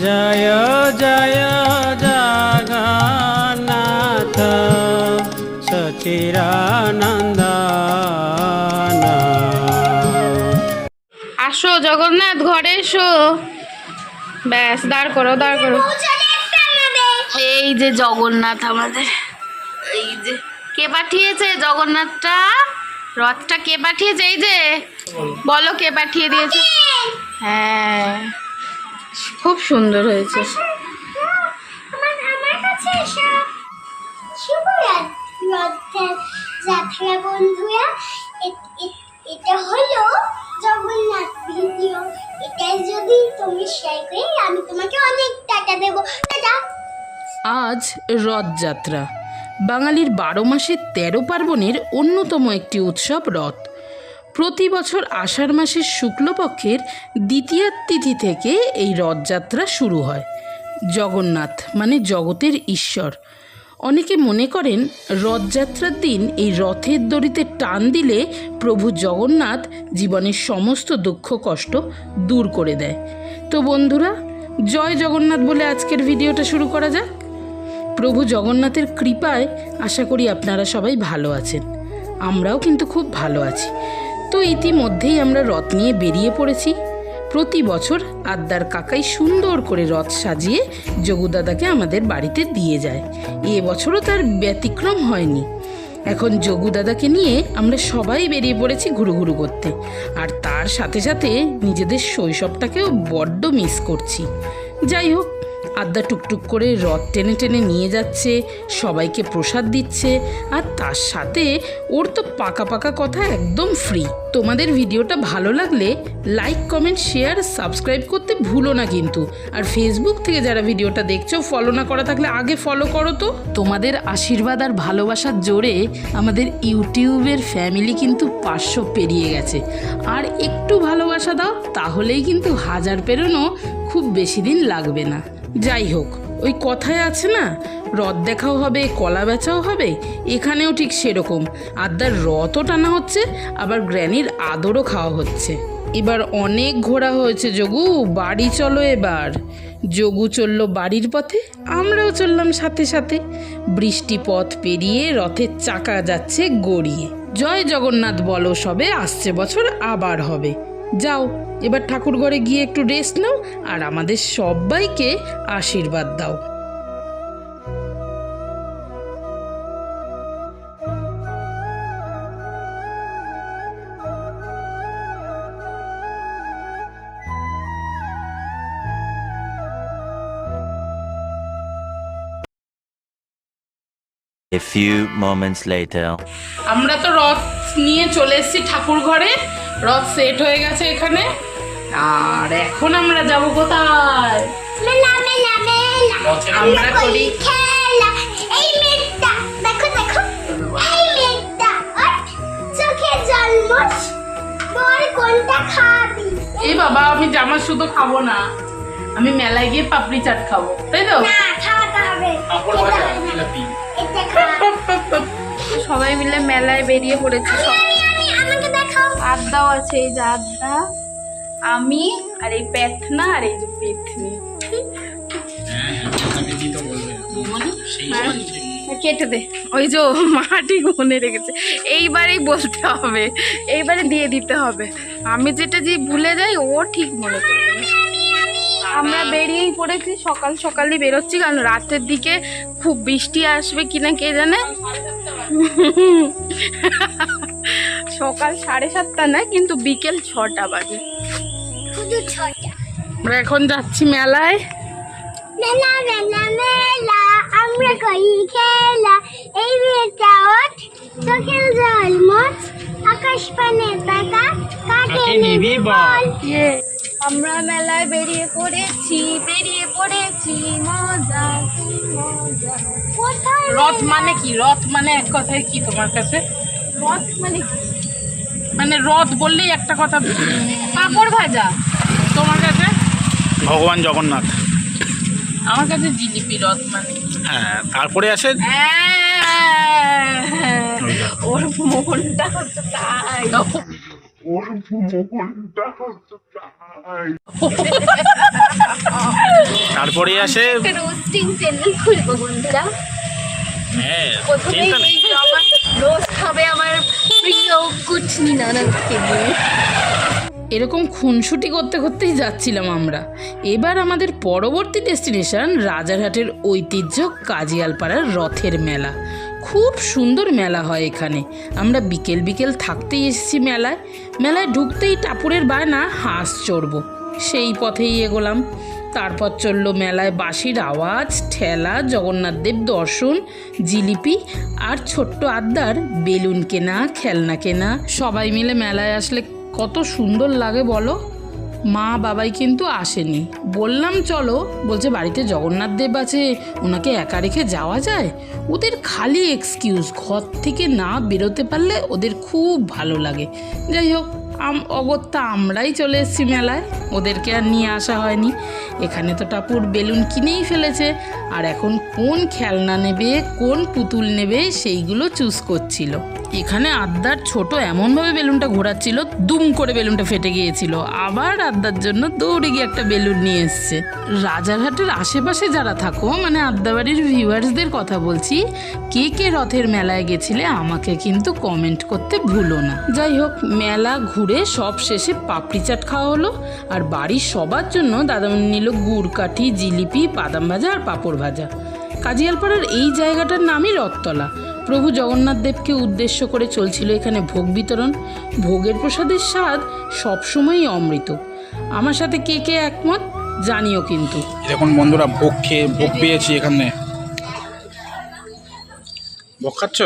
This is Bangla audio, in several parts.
जय जय जगन्नाथ सचिदानंदन। আসো জগন্নাথ ঘরে এসো। ব্যাস দাঁড় করো দাঁড় করো। এই যে জগন্নাথ আমাদের, এই যে কে পাঠিয়েছে জগন্নাথটা, রথটা কে পাঠিয়েছে? এই যে বলো কে পাঠিয়ে দিয়েছে। হ্যাঁ খুব সুন্দর হয়েছে। বন্ধুরা এটা হলো জগন্নাথ ভিডিও। এটাই যদি তুমি শেয়ার করে আমি তোমাকে অনেক টাকা দেবো। আজ রথযাত্রা, বাঙালির 12 মাসের 13 পার্বণের অন্যতম একটি উৎসব রথ। প্রতি বছর আষাঢ় মাসের শুক্লপক্ষের দ্বিতীয়া তিথি থেকে এই রথযাত্রা শুরু হয়। জগন্নাথ মানে জগতের ঈশ্বর। অনেকে মনে করেন রথযাত্রার দিন এই রথের দড়িতে টান দিলে প্রভু জগন্নাথ জীবনের সমস্ত দুঃখ কষ্ট দূর করে দেয়। তো বন্ধুরা, জয় জগন্নাথ বলে আজকের ভিডিওটা শুরু করা যাক। প্রভু জগন্নাথের কৃপায় আশা করি আপনারা সবাই ভালো আছেন, আমরাও কিন্তু খুব ভালো আছি। তো ইতিমধ্যেই আমরা রথ নিয়ে বেরিয়ে পড়েছি। প্রতি বছর আদ্দার কাকাই সুন্দর করে রথ সাজিয়ে যোগুদাদাকে আমাদের বাড়িতে দিয়ে যায়। এবছরও তার ব্যতিক্রম হয়নি। এখন যোগুদাদাকে নিয়ে আমরা সবাই বেরিয়ে পড়েছি ঘুরুঘুরু করতে, আর তার সাথে সাথে নিজেদের শৈশবটাকেও বড্ড মিস করছি। যাই হোক, আদ্দা টুকটুক করে রথ টেনে টেনে নিয়ে যাচ্ছে, সবাইকে প্রসাদ দিচ্ছে, আর তার সাথে ওর তো পাকা পাকা কথা একদম ফ্রি। তোমাদের ভিডিওটা ভালো লাগলে লাইক কমেন্ট শেয়ার সাবস্ক্রাইব করতে ভুলো না কিন্তু। আর ফেসবুক থেকে যারা ভিডিওটা দেখছো ফলো না করা থাকলে আগে ফলো করো তো। তোমাদের আশীর্বাদ আর ভালোবাসার জোরে আমাদের ইউটিউবের ফ্যামিলি কিন্তু 500 পেরিয়ে গেছে। আর একটু ভালোবাসা দাও, তাহলেই কিন্তু 1000 পেরোনো খুব বেশি দিন লাগবে না। যাই হোক, ওই কথায় আছে না, রথ দেখাও হবে কলা বেচাও হবে, এখানেও ঠিক সেরকম। আদ্দার রথও টানা হচ্ছে, আবার গ্র্যানির আদরও খাওয়া হচ্ছে। এবার অনেক ঘোরা হয়েছে যোগু, বাড়ি চলো এবার। যোগু চলল বাড়ির পথে, আমরাও চললাম সাথে সাথে। বৃষ্টি পথ পেরিয়ে রথের চাকা যাচ্ছে গড়িয়ে। জয় জগন্নাথ বলো সবে, আসছে বছর আবার হবে। যাও এবার ঠাকুর ঘরে গিয়ে একটু রেস্ট নাও, আর আমাদের সবাইকে আশীর্বাদ দাও। A few moments later. আমরা তো রথ নিয়ে চলে এসেছি ঠাকুর ঘরে, রথ সেট হয়ে গেছে এখানে। আর এখন আমরা যাব কোথায়? আমরা করি খেলা। এই মেয়েটা দেখো দেখো, এই মেয়েটা চোখে জল মোছ। বল কোনটা খাবি? এই বাবা, আমি জামা শুধু খাবো না, আমি মেলায় গিয়ে পাপড়ি চাট খাবো, তাই তো? না, খাওয়াতে হবে। এটা খা। সবাই মিলে মেলায় বেরিয়ে পড়েছি। আমাকে দেখাও। আড্ডাও আছে, এই যে আড্ডা, আমি আর এই পেথনা আর এই যে পেথনি। কেটে দে, ওই যে মাটি মনে রেখেছে। এইবারেই বলতে হবে, এইবারে দিয়ে দিতে হবে। আমি যেটা যে ভুলে যাই ও ঠিক মনে করবে। আমরা বেরিয়েই পড়েছি, সকাল সকালই বেরোচ্ছি, কারণ রাতের দিকে খুব বৃষ্টি আসবে কিনা কে জানে। সকাল 7:30 না, কিন্তু বিকেল 6টা বাজে। শুধু 6টা। আমরা এখন যাচ্ছি মেলায়। মেলা মেলা মেলা, আমরা করি খেলা। এই মেয়েটা ওঠ, চোখের জল মোছ। আকাশ পানে তাকা, কাকে নিবি বল। আমরা মেলায় বেরিয়ে পড়েছি মজা মজা। কোথায় রথ মানে কি? রথ মানে এক কথায় কি তোমার কাছে? রথ মানে কি? মানে রথ বললেই একটা কথা, পাঁপড় ভাজা। তোমার কাছে? ভগবান জগন্নাথ। আমার কাছে জিলিপি রথ মানে। হ্যাঁ, তারপরে আসে ওর মনটা হচ্ছে তাই। তারপরে আসে রোস্টিং চ্যানেল খুলবো বন্ধুরা। হ্যাঁ, প্রথমেই চিন্তা নেই। আমার রোস্ট হবে আমার প্রিয় কুচনি নানককে নিয়ে। এরকম খুনসুটি করতে করতেই যাচ্ছিলাম আমরা। এবার আমাদের পরবর্তী ডেস্টিনেশন রাজারহাটের ঐতিহ্য কাজিয়ালপাড়ার রথের মেলা। খুব সুন্দর মেলা হয় এখানে। আমরা বিকেল বিকেল থাকতেই এসেছি মেলায়। মেলায় ঢুকতেই টাপুরের বায়না হাঁস চড়বো, সেই পথেই এগোলাম। তারপর চলল মেলায় বাঁশির আওয়াজ, ঠেলা, জগন্নাথ দেব দর্শন, জিলিপি আর ছোট্ট আদ্দার বেলুন কেনা, খেলনা কেনা। সবাই মিলে মেলায় আসলে কত সুন্দর লাগে বলো। মা বাবাই কিন্তু আসেনি। বললাম চলো, বলছে বাড়িতে জগন্নাথ দেব আছে, ওনাকে একা রেখে যাওয়া যায়। ওদের খালি এক্সকিউজ, ঘর থেকে না বেরোতে পারলে ওদের খুব ভালো লাগে। যাই হোক, অগত্যা আমরাই চলে এসেছি মেলায়, ওদেরকে আর নিয়ে আসা হয়নি। এখানে তো টাপুর বেলুন কিনেই ফেলেছে, আর এখন কোন খেলনা নেবে, কোন পুতুল নেবে সেইগুলো চুজ করছিল। এখানে আদ্দার ছোট এমনভাবে বেলুনটা ঘোরাচ্ছিল, দুম করে বেলুনটা ফেটে গিয়েছিল। আবার আদ্দার জন্য দৌড়ে গিয়ে একটা বেলুন নিয়ে এসছে। রাজারহাটের আশেপাশে যারা থাকো, মানে আদ্দাবাড়ির ভিউয়ার্সদের কথা বলছি, কে কে রথের মেলায় গেছিলে আমাকে কিন্তু কমেন্ট করতে ভুলো না। যাই হোক, মেলা ঘুরে সব শেষে পাপড়ি চাট খাওয়া হলো। আর বাড়ির সবার জন্য দাদামণি নিল গুড় কাঠি, জিলিপি, বাদাম ভাজা আর পাঁপড় ভাজা। কাজিয়ালপাড়ার এই জায়গাটার নামই রথতলা। প্রভু জগন্নাথ দেবকে উদ্দেশ্য করে চলছিল এখানে ভোগ বিতরণ। ভোগের প্রসাদের স্বাদ সবসময়ই অমৃত। আমার সাথে কে কে একমত জানিও কিন্তু। দেখুন বন্ধুরা, ভোগ পেয়েছি এখানে। ভোগ খাচ্ছ?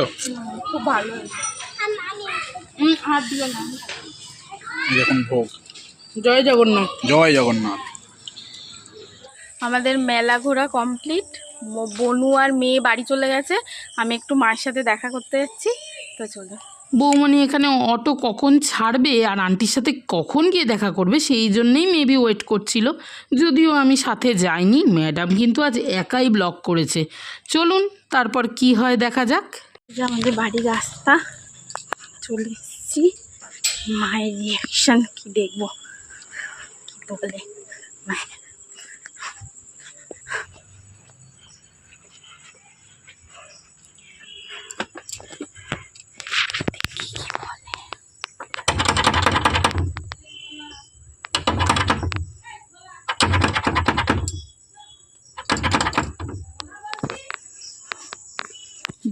খুব ভালো। হাত দিও না। দেখুন ভোগ। জয় জগন্নাথ। জয় জগন্নাথ। আমাদের মেলা ঘোরা কমপ্লিট। বনু আর মেয়ে বাড়ি চলে গেছে, আমি একটু মায়ের সাথে দেখা করতে যাচ্ছি, তো চলো। বৌমণি এখানে অটো কখন ছাড়বে আর আন্টির সাথে কখন গিয়ে দেখা করবে সেই জন্যেই মেবি ওয়েট করছিল। যদিও আমি সাথে যাইনি, ম্যাডাম কিন্তু আজ একাই ব্লগ করেছে। চলুন তারপর কি হয় দেখা যাক। যে আমাদের বাড়ির রাস্তা, চলে এসেছি। মায়ের রিয়াকশান কি দেখবো, কি বলে মায়ের।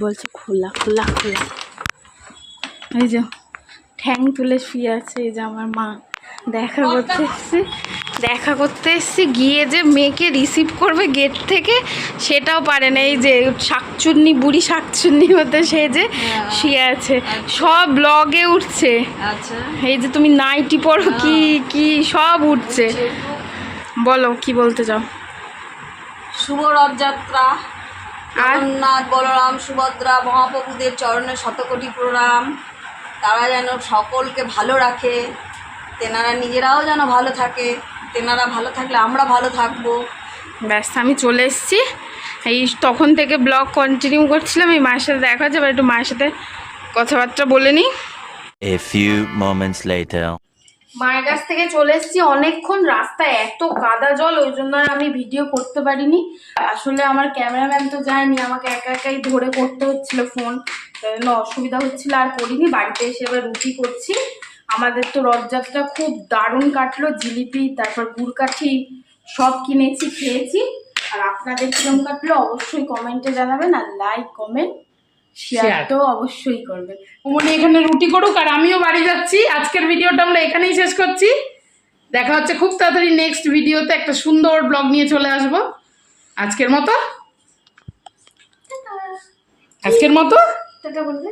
বলছে খোলা খোলা খোলা। এই যে ঠ্যাং তুলে শুয়ে আছে, এই যে আমার মা। দেখা করতে এসছি, গিয়ে যে মেয়েকে রিসিভ করবে গেট থেকে সেটাও পারে না। এই যে শাকচুন্নি, বুড়ি শাকচুন্নি হতে সে যে শুয়ে আছে, সব ব্লগে উঠছে। এই যে তুমি নাইটি পরো কি কি সব উঠছে। বলো কি বলতে চাও। শুভ রথযাত্রা। জগন্নাথ, বলরাম, সুভদ্রা মহাপ্রভুদের চরণে শতকোটি প্রণাম। তারা যেন সকলকে ভালো রাখে, তেনারা নিজেরাও যেন ভালো থাকে, তেনারা ভালো থাকলে আমরা ভালো থাকবো। ব্যাস, আমি চলে এসেছি। এই তখন থেকে ব্লগ কন্টিনিউ করছিলাম। এই মায়ের সাথে দেখা হচ্ছে, এবার একটু মায়ের সাথে কথাবার্তা বলে নিই। A few moments later. মায়ের কাছ থেকে চলে এসেছি। অনেকক্ষণ রাস্তায় এত কাদা জল, ওই জন্য আর আমি ভিডিও করতে পারিনি। আসলে আমার ক্যামেরাম্যান তো যায়নি, আমাকে একা একাই ধরে করতে হচ্ছিল ফোন, তাই জন্য অসুবিধা হচ্ছিল, আর করিনি। বাড়িতে এসে এবার রুটি করছি। আমাদের তো রথযাত্রা খুব দারুণ কাটলো। জিলিপি, তারপর গুড়কাঠি সব কিনেছি, খেয়েছি। আর আপনাদের কিরম কাটলো অবশ্যই কমেন্টে জানাবেন, আর লাইক কমেন্ট শেয়ার তো অবশ্যই করবেন। উমনি এখানে রুটি করুক, আর আমিও বাড়ি যাচ্ছি। আজকের ভিডিওটা আমরা এখানেই শেষ করছি। দেখা হচ্ছে খুব তাড়াতাড়ি নেক্সট ভিডিওতে। একটা সুন্দর ব্লগ নিয়ে চলে আসবো। আজকের মতো টাটা বলবে।